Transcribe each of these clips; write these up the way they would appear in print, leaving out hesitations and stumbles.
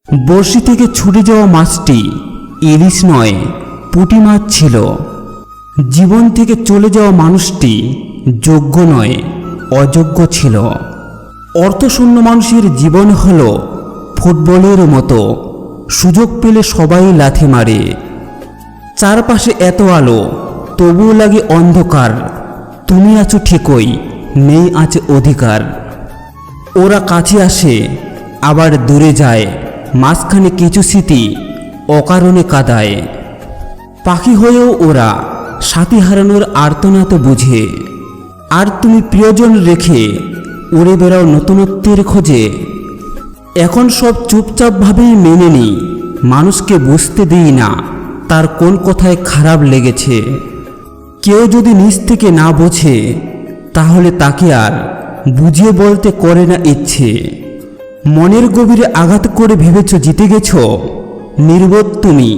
বড়শি থেকে ছুটে যাওয়া মাছটি ইলিশ নয়, পুঁটি মাছ ছিল। জীবন থেকে চলে যাওয়া মানুষটি যোগ্য নয়, অযোগ্য ছিল। অর্থশূন্য মানুষের জীবন হল ফুটবলের মতো, সুযোগ পেলে সবাই লাথি মারে। চারপাশে এত আলো, তবুও লাগে অন্ধকার। তুমি আছো ঠিকই, নেই আছে অধিকার। ওরা কাছে আসে, আবার দূরে যায়, মাঝখানে কিছু স্মৃতি অকারণে কাঁদায়। পাখি হয়েও ওরা সাথী হারানোর আর্তনাদ বুঝে। আর তুমি প্রিয়জন রেখে উড়ে বেড়াও নতুনত্বের খোঁজে। এখন সব চুপচাপভাবেই মেনে নিই, মানুষকে বুঝতে দিই না তার কোন কথায় খারাপ লেগেছে। কেউ যদি নিজ থেকে না বোঝে, তাহলে তাকে আর বুঝিয়ে বলতে করে না ইচ্ছে। মনের গভীরে আঘাত করে ভেবেছ জিতে গেছ, নির্বোধ তুমি।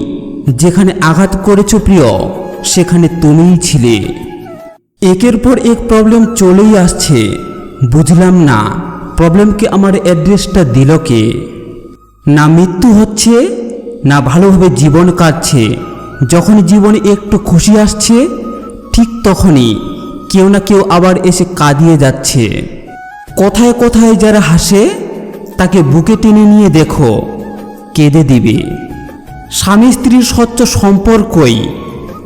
যেখানে আঘাত করেছ প্রিয়, সেখানে তুমিই ছিলে। একের পর এক প্রবলেম চলেই আসছে, বুঝলাম না প্রবলেমকে আমার অ্যাড্রেসটা দিল কে। না মৃত্যু হচ্ছে, না ভালোভাবে জীবন কাটছে। যখন জীবনে একটু খুশি আসছে, ঠিক তখনই কেউ না কেউ আবার এসে কাঁদিয়ে যাচ্ছে। কথায় কথায় যারা হাসে, তাকে বুকে টেনে নিয়ে দেখো, কেঁদে দিবে। স্বামী স্ত্রীর স্বচ্ছ সম্পর্কই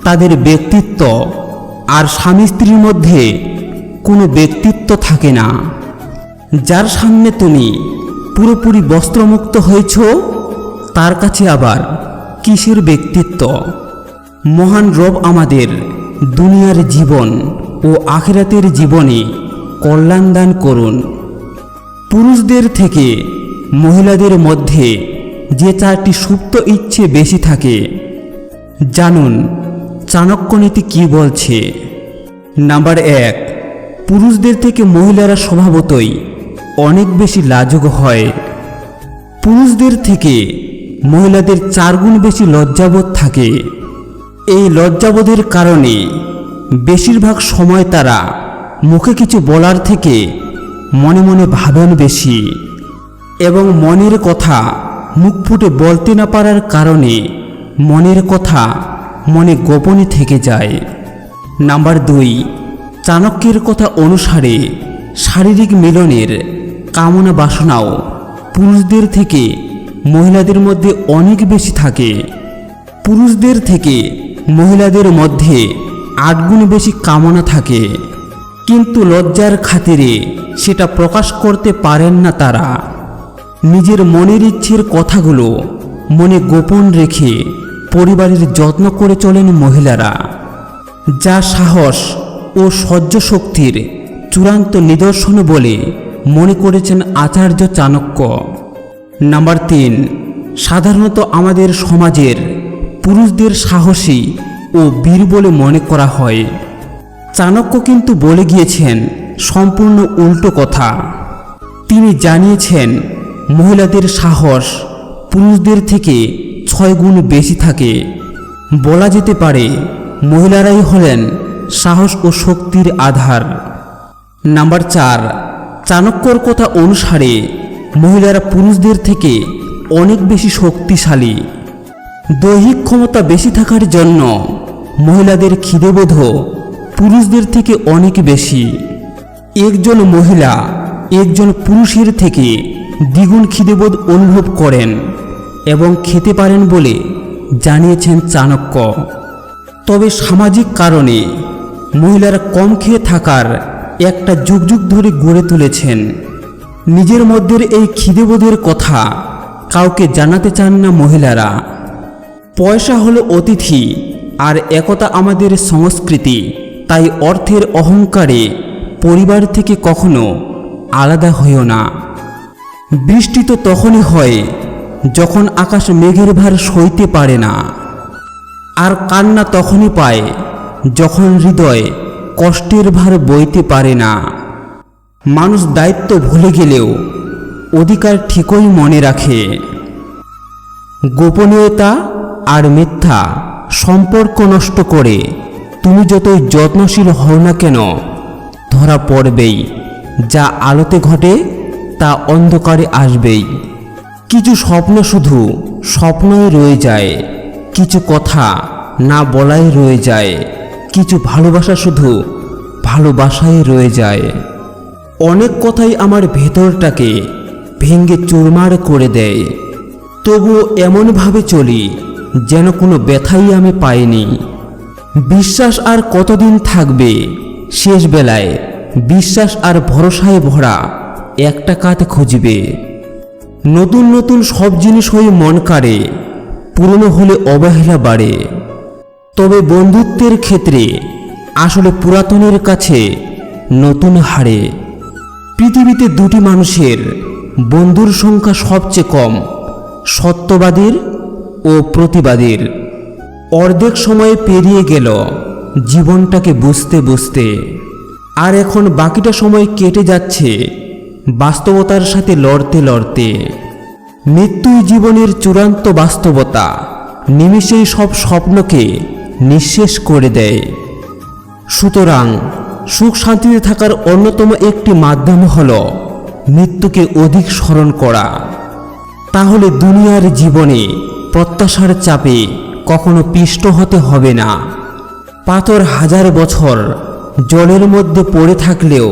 তাদের ব্যক্তিত্ব, আর স্বামী স্ত্রীর মধ্যে কোনো ব্যক্তিত্ব থাকে না। যার সামনে তুমি পুরোপুরি বস্ত্রমুক্ত হয়েছ, তার কাছে আবার কিসের ব্যক্তিত্ব। মহান রব আমাদের দুনিয়ার জীবন ও আখিরাতের জীবনে কল্যাণ দান করুন। পুরুষদের থেকে মহিলাদের মধ্যে যে 4টি সুপ্ত ইচ্ছে বেশি থাকে, জানুন চাণক্যনীতি কি বলছে। নাম্বার 1, পুরুষদের থেকে মহিলারা স্বভাবতই অনেক বেশি লাজুক হয়। পুরুষদের থেকে মহিলাদের 4 গুণ বেশি লজ্জাবোধ থাকে। এই লজ্জাবোধের কারণে বেশিরভাগ সময় তারা মুখে কিছু বলার থেকে মনে মনে ভাবেন বেশি, এবং মনের কথা মুখ ফুটে বলতে না পারার কারণে মনের কথা মনে গোপনে থেকে যায়। নাম্বার 2, চাণক্যের কথা অনুসারে শারীরিক মিলনের কামনা বাসনাও পুরুষদের থেকে মহিলাদের মধ্যে অনেক বেশি থাকে। পুরুষদের থেকে মহিলাদের মধ্যে 8 গুণ বেশি কামনা থাকে, কিন্তু লজ্জার খাতিরে সেটা প্রকাশ করতে পারেন না তারা। নিজের মনের ইচ্ছের কথাগুলো মনে গোপন রেখে পরিবারের যত্ন করে চলেন মহিলারা, যা সাহস ও সহ্য শক্তির চূড়ান্ত নিদর্শন বলে মনে করেছেন আচার্য চাণক্য। নাম্বার 3, সাধারণত আমাদের সমাজের পুরুষদের সাহসী ও বীর বলে মনে করা হয়। চাণক্য কিন্তু বলে গিয়েছেন সম্পূর্ণ উল্টো কথা। তিনি জানিয়েছেন মহিলাদের সাহস পুরুষদের থেকে 6 গুণ বেশি থাকে। বলা যেতে পারে মহিলারাই হলেন সাহস ও শক্তির আধার। নাম্বার 4, চাণক্যর কথা অনুসারে মহিলারা পুরুষদের থেকে অনেক বেশি শক্তিশালী। দৈহিক ক্ষমতা বেশি থাকার জন্য মহিলাদের খিদেবোধও পুরুষদের থেকে অনেক বেশি। একজন মহিলা একজন পুরুষের থেকে দ্বিগুণ খিদেবোধ অনুভব করেন এবং খেতে পারেন বলে জানিয়েছেন চাণক্য। তবে সামাজিক কারণে মহিলারা কম খেয়ে থাকার একটা যুগ যুগ ধরে গড়ে তুলেছেন। নিজের মধ্যের এই খিদেবোধের কথা কাউকে জানাতে চান না মহিলারা। পয়সা হলো অতিথি, আর একতা আমাদের সংস্কৃতি। তাই অর্থের অহংকারে পরিবার থেকে কখনো আলাদা হইও না। বৃষ্টি তো তখনই হয় যখন আকাশ মেঘের ভার সইতে পারে না, আর কান্না তখনই পায় যখন হৃদয় কষ্টের ভার বইতে পারে না। মানুষ দায়িত্ব ভুলে গেলেও অধিকার ঠিকই মনে রাখে। গোপনীয়তা আর মিথ্যা সম্পর্ক নষ্ট করে তুমি যতই যত্নশীল হও না কেন, ধরা পড়বেই। যা আলোতে ঘটে তা অন্ধকারে আসবেই। কিছু স্বপ্ন শুধু স্বপ্নই রয়ে যায়, কিছু কথা না বলাই রয়ে যায়, কিছু ভালোবাসা শুধু ভালোবাসাই রয়ে যায়। অনেক কথাই আমার ভেতরটাকে ভেঙে চুরমার করে দেয়, তবুও এমনভাবে চলি যেন কোনো ব্যথাই আমি পাইনি। বিশ্বাস আর কতদিন থাকবে, শেষ বেলায় বিশ্বাস আর ভরসায় ভরা একটা কাঁধ খুঁজবে। নতুন নতুন সব জিনিস হয়ে মন কাড়ে, পুরনো হলে অবহেলা বাড়ে। তবে বন্ধুত্বের ক্ষেত্রে আসলে পুরাতনের কাছে নতুন হারে। পৃথিবীতে দুটি মানুষের বন্ধুর সংখ্যা সবচেয়ে কম, সত্যবাদীর ও প্রতিবাদীর। অর্ধেক সময় পেরিয়ে গেল জীবনটাকে বুঝতে বুঝতে, আর এখন বাকিটা সময় কেটে যাচ্ছে বাস্তবতার সাথে লড়তে লড়তে। মৃত্যুই জীবনের চূড়ান্ত বাস্তবতা, নিমিষেই সব স্বপ্নকে নিঃশেষ করে দেয়। সুতরাং সুখ শান্তিতে থাকার অন্যতম একটি মাধ্যম হল মৃত্যুকে অধিক স্মরণ করা। তাহলে দুনিয়ার জীবনে প্রত্যাশার চাপে কখনো পিষ্ট হতে হবে না। পাথর হাজার বছর জলের মধ্যে পড়ে থাকলেও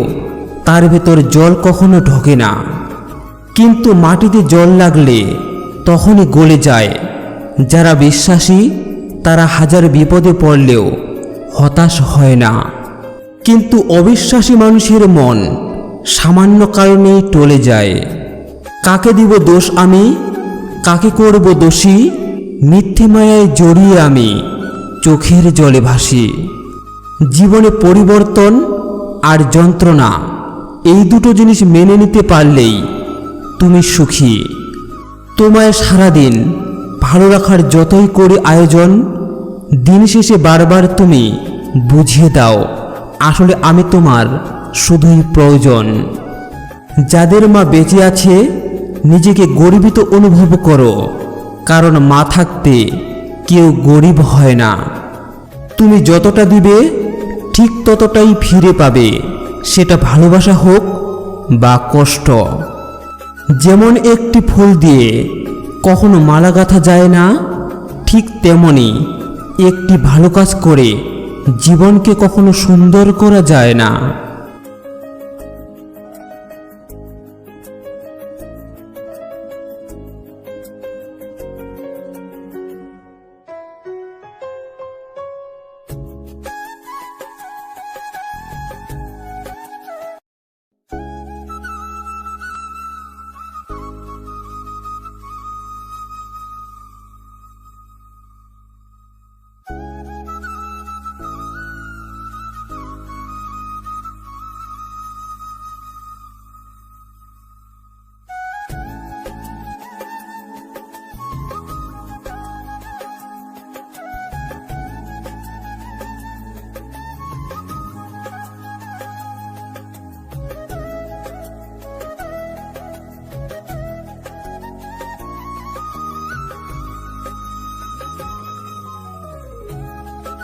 তার ভেতর জল কখনো ঢোকে না, কিন্তু মাটিতে জল লাগলে তখনই গলে যায়। যারা বিশ্বাসী তারা হাজার বিপদে পড়লেও হতাশ হয় না, কিন্তু অবিশ্বাসী মানুষের মন সামান্য কারণেই টলে যায়। কাকে দিব দোষ আমি, কাকে করব দোষী, মিথ্যে মায়ায় জড়িয়ে আমি চোখের জলে ভাসি। জীবনে পরিবর্তন আর যন্ত্রণা, এই দুটো জিনিস মেনে নিতে পারলেই তুমি সুখী। তোমায় সারাদিন ভালো রাখার যতই করি আয়োজন, দিন শেষে বারবার তুমি বুঝিয়ে দাও আসলে আমি তোমার শুধুই প্রয়োজন। যাদের মা বেঁচে আছে নিজেকে গর্বিত অনুভব করো, কারণ মা থাকতে কেউ গরিব হয় না। তুমি যতটা দিবে ঠিক ততটাই ফিরে পাবে, সেটা ভালোবাসা হোক বা কষ্ট। যেমন একটি ফুল দিয়ে কখনো মালা গাঁথা যায় না, ঠিক তেমনি একটি ভালো কাজ করে জীবনকে কখনো সুন্দর করা যায় না।